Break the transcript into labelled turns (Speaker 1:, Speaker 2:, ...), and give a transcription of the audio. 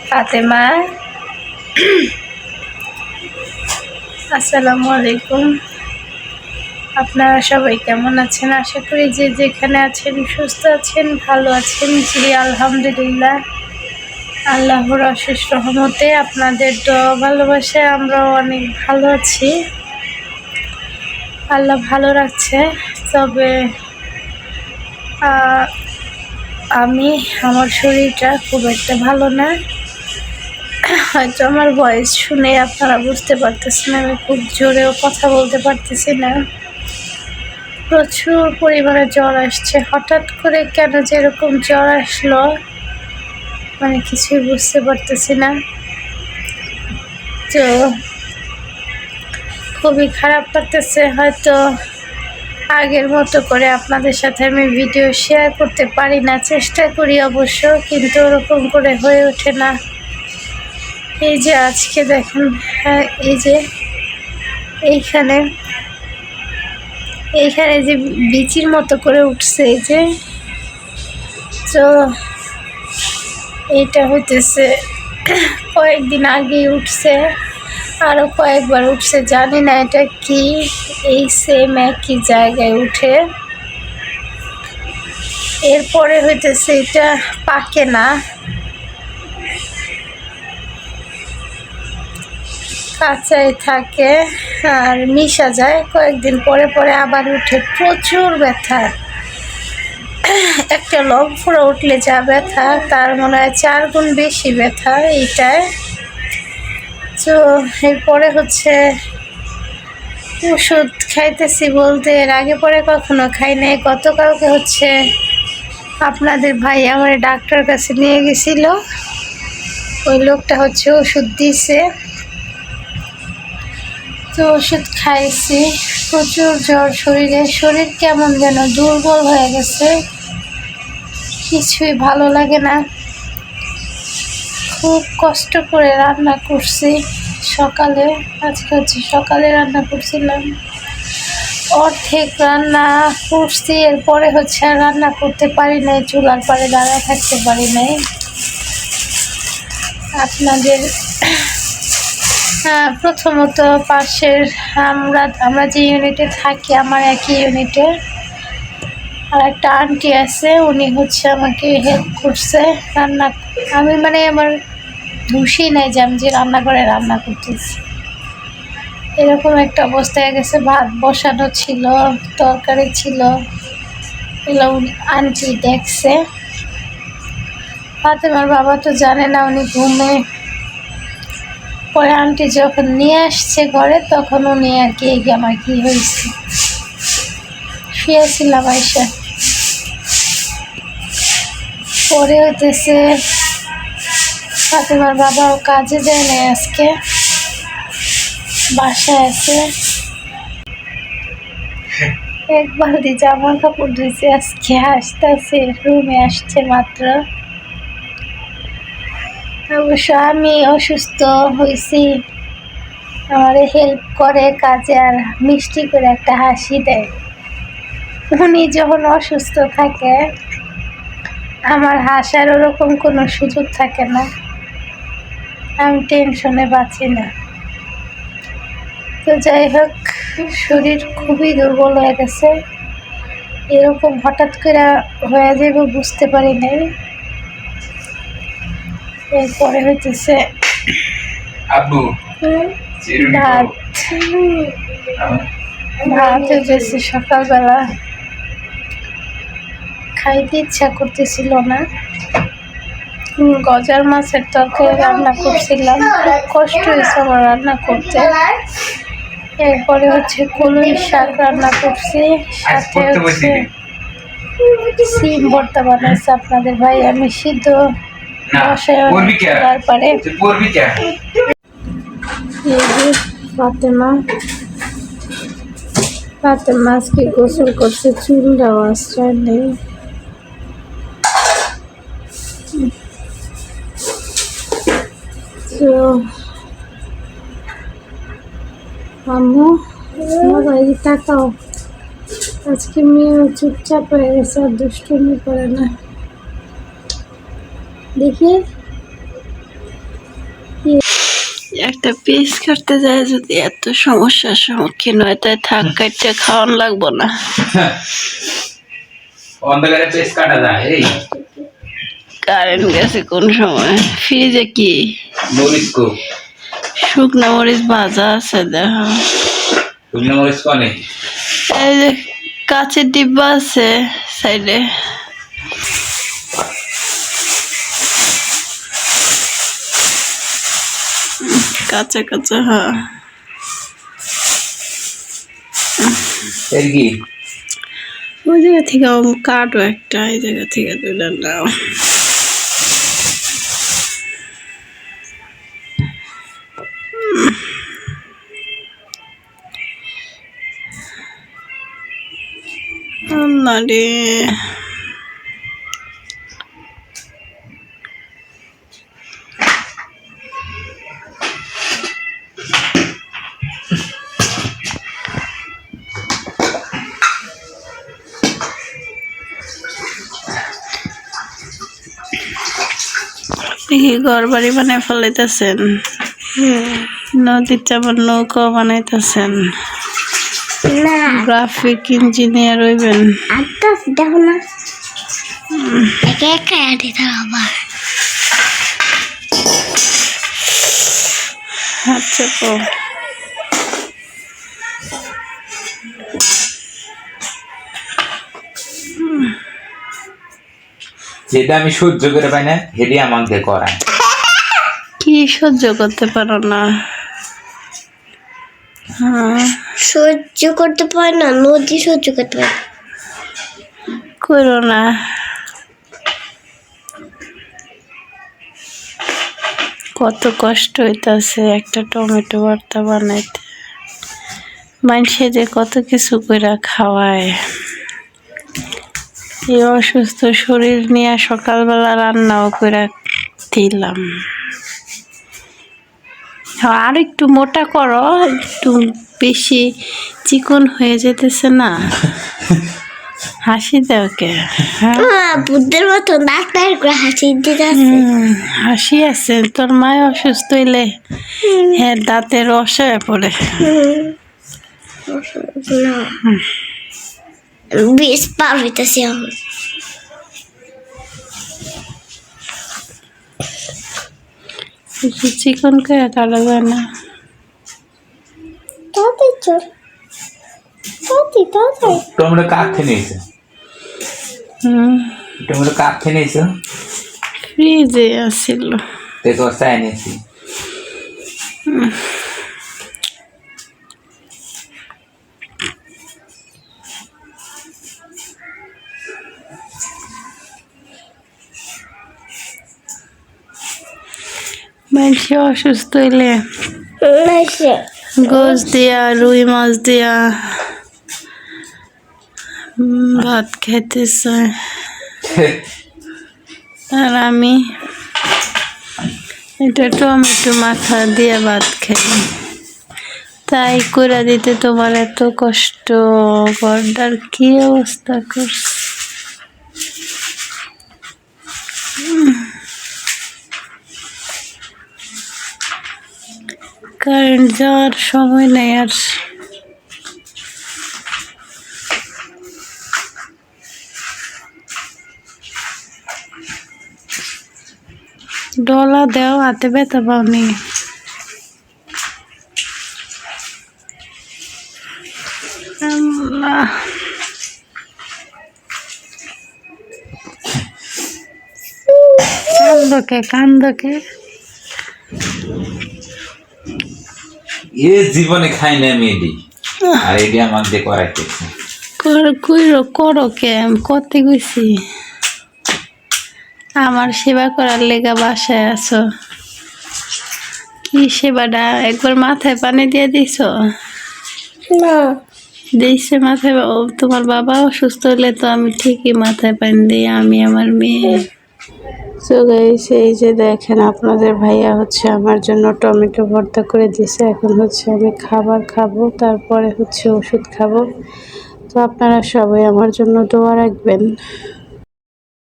Speaker 1: ফাতেমা আসসালামু আলাইকুম। আপনারা সবাই কেমন আছেন? আশা করি যে যেখানে আছেন সুস্থ আছেন, ভালো আছেন। জি আলহামদুলিল্লাহ, আল্লাহর অশেষ রহমতে আপনাদের দোয়া ভালোবাসায় আমরাও অনেক ভালো আছি। আল্লাহ ভালো রাখছে। তবে আমার শরীরটা খুব একটা ভালো না। হয়তো আমার ভয়েস শুনে আপনারা বুঝতে পারতেছেন আমি খুব জোরেও কথা বলতে পারতেছি না। প্রচুর পরিমাণে জ্বর আসছে। হঠাৎ করে কেন যে এরকম জ্বর আসলো মানে কিছুই বুঝতে পারতেছি না। তো খুবই খারাপ লাগতেছে। হয়তো আগের মতো করে আপনাদের সাথে আমি ভিডিও শেয়ার করতে পারি না, চেষ্টা করি অবশ্য, কিন্তু ওরকম করে হয়ে ওঠে না। এই যে আজকে দেখেন, হ্যাঁ এই যে এইখানে যে বিচির মতো করে উঠছে, এই যে, তো এইটা হইতেছে কয়েকদিন আগেই উঠছে, আরও কয়েকবার উঠছে, জানি না এটা কি। এই সেম একই জায়গায় উঠে এরপরে হইতেছে এটা পাকে না, কাঁচাই থাকে আর মিশা যায়। কয়েকদিন পরে পরে আবার উঠে। প্রচুর ব্যথা। একটা লং ফুড়ে উঠলে যা ব্যথা, তার মনে হয় 4 গুণ বেশি ব্যথা এইটায়। তো এরপরে হচ্ছে ওষুধ খাইতেছি, বলতে এর আগে পরে কখনো খাই নাই। গতকালকে হচ্ছে আপনাদের ভাই আমার ডাক্তার কাছে নিয়ে গেছিল, ওই লোকটা হচ্ছে ওষুধ দিছে, তো ওষুধ খাইছি। প্রচুর জ্বর শরীরে, শরীর কেমন যেন দুর্বল হয়ে গেছে, কিছুই ভালো লাগে না। খুব কষ্ট করে রান্না করছি সকালে, আজকে হচ্ছে সকালে রান্না করছিলাম, অর্ধেক রান্না করছি। এরপরে হচ্ছে আর রান্না করতে পারি নাই, চুলার পাড়ে দাঁড়ায় থাকতে পারি নাই। আপনাদের প্রথমত পাশের আমরা যে ইউনিটে থাকি, আমার একই ইউনিটে আর একটা আন্টি আছে, উনি হচ্ছে আমাকে হেল্প করছে রান্না। আমি মানে আমার ধুসি নাই যে আমি যে রান্নাঘরে রান্না করতেছি, এরকম একটা অবস্থা হয়ে গেছে। ভাত বসানো ছিল, তরকারি ছিল, এগুলো আন্টি দেখছে। ফাতেমার বাবা তো জানে না, উনি ঘুমে। পরে আন্টি যখন নিয়ে আসছে ঘরে, তখন উনি আর কি আমার কি হয়েছে শুয়েছিলাম আইসা। পরে হইতেছে ফাতেমার বাবাও কাজে যায় না, আজকে বাসায় আছে। এক বালতি জামা কাপড় ধুইছে, আজকে আসতেছে, রুমে আসছে মাত্র। অবশ্য আমি অসুস্থ হয়েছি, আমারে হেল্প করে কাজে, আর মিষ্টি করে একটা হাসি দেয়। উনি যখন অসুস্থ থাকে আমার হাসার ওরকম কোনো সুযোগ থাকে না, আমি টেনশনে বাঁচি না। তো যাই হোক, শরীর খুবই দুর্বল হয়ে গেছে। এরকম হঠাৎ করে হয়ে যাবে বুঝতে পারি নাই। এরপরে হইতেছে ভাত হইতেছে সকালবেলা, খাইতে ইচ্ছা করতেছিল না। গজার মাছের তরকারি রান্না করছিলাম, খুব কষ্ট হয়েছে আমার রান্না করতে। এরপরে হচ্ছে কলই শাক রান্না করছি, সাথে হচ্ছে সিম ভর্তা বানাইছে আপনাদের ভাই। আমি সিদ্ধ তারপরে ফাতেমা আজকে গোসল করছে, চুলটাও আশ্রয় নেই। তো আম্মু মোবাইল তাকাও, আজকে মেয়েও চুপচাপ হয়ে গেছে, আর দুষ্টুমি করে না। দেখি
Speaker 2: একটা পিস কাটতে যায় যদি এত সমস্যার সম্মুখীন হয় তাই থাক কাটতে খাওয়ান লাগবো না।
Speaker 3: অন্ধকারে পিস কাটা যায়। এই
Speaker 2: কারেন্ট গেছে কোন সময়? ফ্রিজে কি
Speaker 3: মরিচ কো?
Speaker 2: শুকনো মরিচ ভাজা আছে দেখো।
Speaker 3: শুকনো মরিচ কনে?
Speaker 2: এই যে কাঁচের ডিব্বা আছে সাইডে। কাঁচা কাঁচা হ্যাঁ।
Speaker 3: এর কি?
Speaker 2: ওই জায়গা থেকে কাটো একটা, এই জায়গা থেকে দুটা নাও। না রে দেখি ঘর বাড়ি বানাই ফেলাইতেছেন, নদীর চাপের নৌকা বানাইতেছেন, গ্রাফিক ইঞ্জিনিয়ার হইবেন।
Speaker 1: দেখো না একা একা আটি আবার।
Speaker 2: আচ্ছা তো
Speaker 3: যেটা আমি সহ্য করে পাই না হেডি আমাকে করায়।
Speaker 2: কি সহ্য করতে পারো না? হ্যাঁ
Speaker 1: সহ্য করতে পারে না, নদী সহ্য করতে পারে
Speaker 2: করো না। কত কষ্ট হইতাছে একটা টমেটো ভর্তা বানাইতে, মানুষে যে কত কিছু কইরা খাওয়ায়। এই অসুস্থ শরীর নিয়ে সকালবেলা রান্নাও করে দিলাম। আর একটু মোটা করো, একটু বেশি চিকন হয়ে যেতেছে না? হাসি দাও কে? হ্যাঁ
Speaker 1: বুদ্ধের মতো ডাক্তার করে হাসি দিতে।
Speaker 2: হাসি আছে, তোর মায় অসুস্থ হইলে হ্যাঁ দাঁতের রস হয়ে পড়ে।
Speaker 1: বেশ পার হইতেছে এখন।
Speaker 2: চিকন করে কাটা যায় না।
Speaker 3: টমেটো কাক খেয়ে নিয়েছে? টমেটো কাক খেয়ে নিয়েছো?
Speaker 2: ফ্রিজে আসছিল
Speaker 3: দেখো চাই নিয়েছি।
Speaker 2: মানুষে অসুস্থ হইলে গোস দিয়া রুই মাছ দিয়া ভাত খেতে চায়, আর আমি এটা টমেটো মাথা দিয়ে ভাত খাই। তাই করে দিতে তোমার এত কষ্ট, গর্দার কি অবস্থা করছে। কারেন্ট যাওয়ার সময় নেই আর। ডলা দেও, হাতে ব্যথা পাওনি? কান্দকে
Speaker 3: এ জীবনে খাই না আমি এডি, আর এডি আমাকে করাইতেছে।
Speaker 2: করো কে করতে গেছি, আমার সেবা করার লেগা বাসায় আছো। কি সেবাটা একবার মাথায় পানি দিয়ে দিছ
Speaker 1: না?
Speaker 2: দিয়েছে মাথায়। তোমার বাবা অসুস্থ হলে তো আমি ঠিকই মাথায় পানি দিই, আমি আমার মেয়ে। সো গাইস, এই যে দেখেন আপনাদের ভাইয়া হচ্ছে আমার জন্য টমেটো ভর্তা করে দিয়েছে। এখন হচ্ছে আমি খাবার খাবো, তারপরে হচ্ছে ওষুধ খাবো। তো আপনারা সবাই আমার জন্য দোয়া রাখবেন।